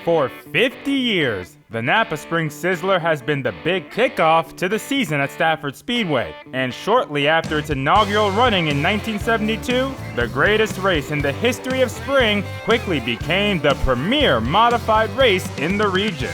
For 50 years, the NAPA Spring Sizzler has been the big kickoff to the season at Stafford Speedway, and shortly after its inaugural running in 1972, the greatest race in the history of spring quickly became the premier modified race in the region.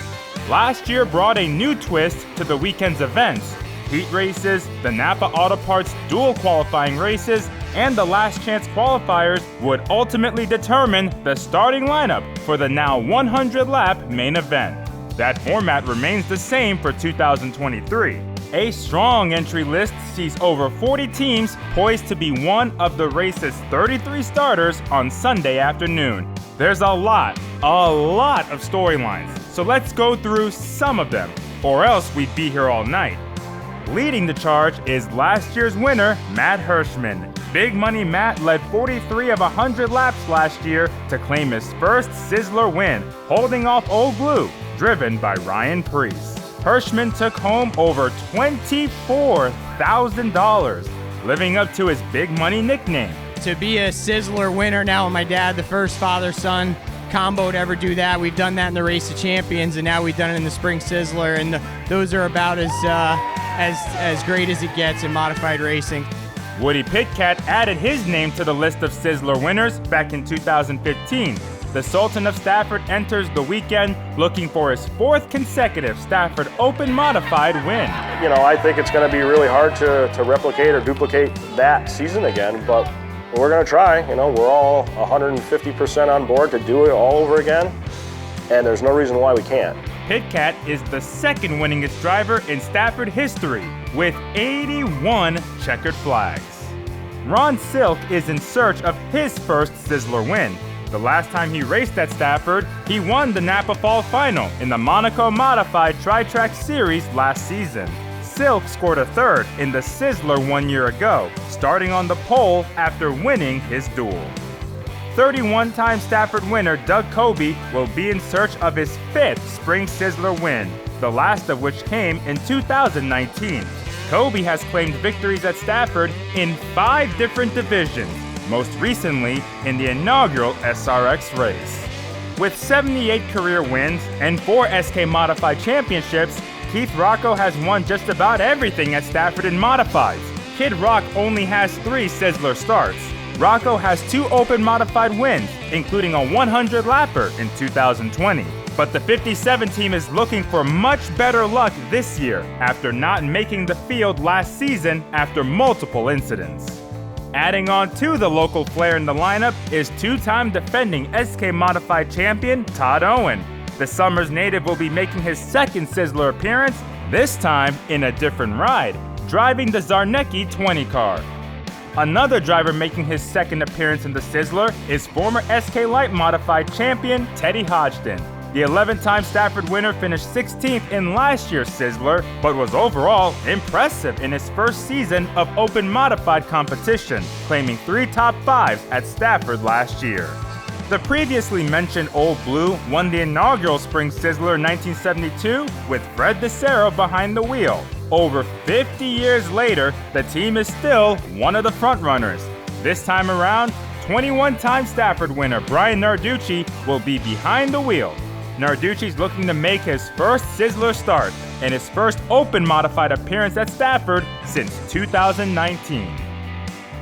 Last year brought a new twist to the weekend's events. Heat races, the NAPA Auto Parts dual qualifying races, and the last chance qualifiers would ultimately determine the starting lineup for the now 100-lap main event. That format remains the same for 2023. A strong entry list sees over 40 teams poised to be one of the race's 33 starters on Sunday afternoon. There's a lot of storylines, so let's go through some of them, or else we'd be here all night. Leading the charge is last year's winner, Matt Hirschman. Big Money Matt led 43 of 100 laps last year to claim his first Sizzler win, holding off Old Blue, driven by Ryan Preece. Hirschman took home over $24,000, living up to his Big Money nickname. To be a Sizzler winner now with my dad, the first father-son combo to ever do that. We've done that in the Race of Champions, and now we've done it in the Spring Sizzler, and those are about as great as it gets in modified racing. Woody Pitcat added his name to the list of Sizzler winners back in 2015. The Sultan of Stafford enters the weekend looking for his fourth consecutive Stafford Open Modified win. I think it's going to be really hard to replicate or duplicate that season again, but we're going to try. We're all 150% on board to do it all over again, and there's no reason why we can't. Pitcat is the second winningest driver in Stafford history with 81 checkered flags. Ron Silk is in search of his first Sizzler win. The last time he raced at Stafford, he won the Napa Fall Final in the Monaco Modified Tri-Track Series last season. Silk scored a third in the Sizzler 1 year ago, starting on the pole after winning his duel. 31-time Stafford winner Doug Coby will be in search of his fifth Spring Sizzler win, the last of which came in 2019. Coby has claimed victories at Stafford in 5 different divisions, most recently in the inaugural SRX race. With 78 career wins and 4 SK Modified championships, Keith Rocco has won just about everything at Stafford in Modifieds. Kid Rock only has 3 Sizzler starts. Rocco has 2 Open Modified wins, including a 100-lapper in 2020. But the 57 team is looking for much better luck this year after not making the field last season after multiple incidents. Adding on to the local flair in the lineup is 2-time defending SK Modified champion Todd Owen. The Summers native will be making his second Sizzler appearance, this time in a different ride, driving the Zarnecki 20 car. Another driver making his second appearance in the Sizzler is former SK Light Modified champion Teddy Hodgson. The 11-time Stafford winner finished 16th in last year's Sizzler, but was overall impressive in his first season of Open Modified competition, claiming 3 top 5s at Stafford last year. The previously mentioned Old Blue won the inaugural Spring Sizzler in 1972 with Fred DeCero behind the wheel. Over 50 years later, the team is still one of the frontrunners. This time around, 21-time Stafford winner Brian Narducci will be behind the wheel. Narducci's looking to make his first Sizzler start and his first Open Modified appearance at Stafford since 2019.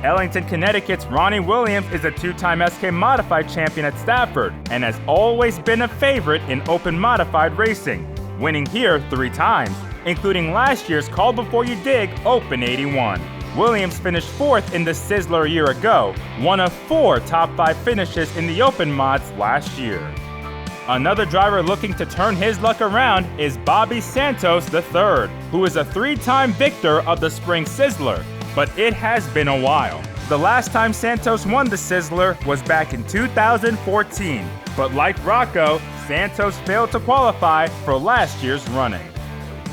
Ellington, Connecticut's Ronnie Williams is a 2-time SK Modified champion at Stafford and has always been a favorite in Open Modified racing, winning here 3 times, including last year's Call Before You Dig Open 81. Williams finished 4th in the Sizzler a year ago, one of 4 top 5 finishes in the Open Mods last year. Another driver looking to turn his luck around is Bobby Santos III, who is a 3-time victor of the Spring Sizzler, but it has been a while. The last time Santos won the Sizzler was back in 2014, but like Rocco, Santos failed to qualify for last year's running.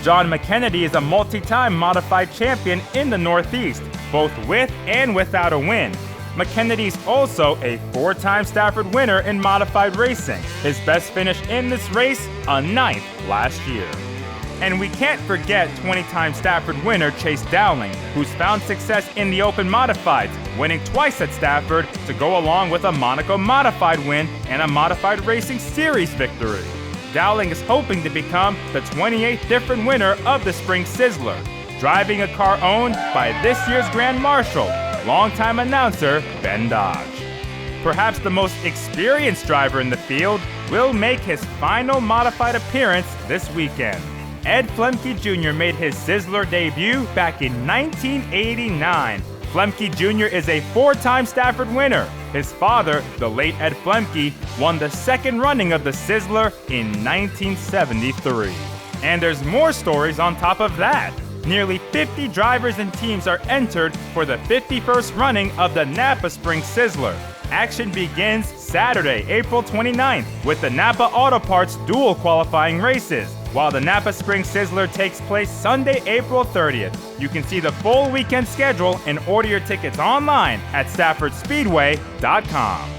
John McKennedy is a multi-time modified champion in the Northeast, both with and without a win. McKennedy's also a 4-time Stafford winner in modified racing. His best finish in this race, a 9th last year. And we can't forget 20-time Stafford winner Chase Dowling, who's found success in the Open Modifieds, winning twice at Stafford to go along with a Monaco Modified win and a Modified Racing Series victory. Dowling is hoping to become the 28th different winner of the Spring Sizzler, driving a car owned by this year's Grand Marshal, longtime announcer Ben Dodge. Perhaps the most experienced driver in the field will make his final modified appearance this weekend. Ed Flemke Jr. made his Sizzler debut back in 1989. Flemke Jr. is a 4-time Stafford winner. His father, the late Ed Flemke, won the second running of the Sizzler in 1973. And there's more stories on top of that. Nearly 50 drivers and teams are entered for the 51st running of the NAPA Spring Sizzler. Action begins Saturday, April 29th, with the NAPA Auto Parts dual qualifying races, while the NAPA Spring Sizzler takes place Sunday, April 30th. You can see the full weekend schedule and order your tickets online at StaffordSpeedway.com.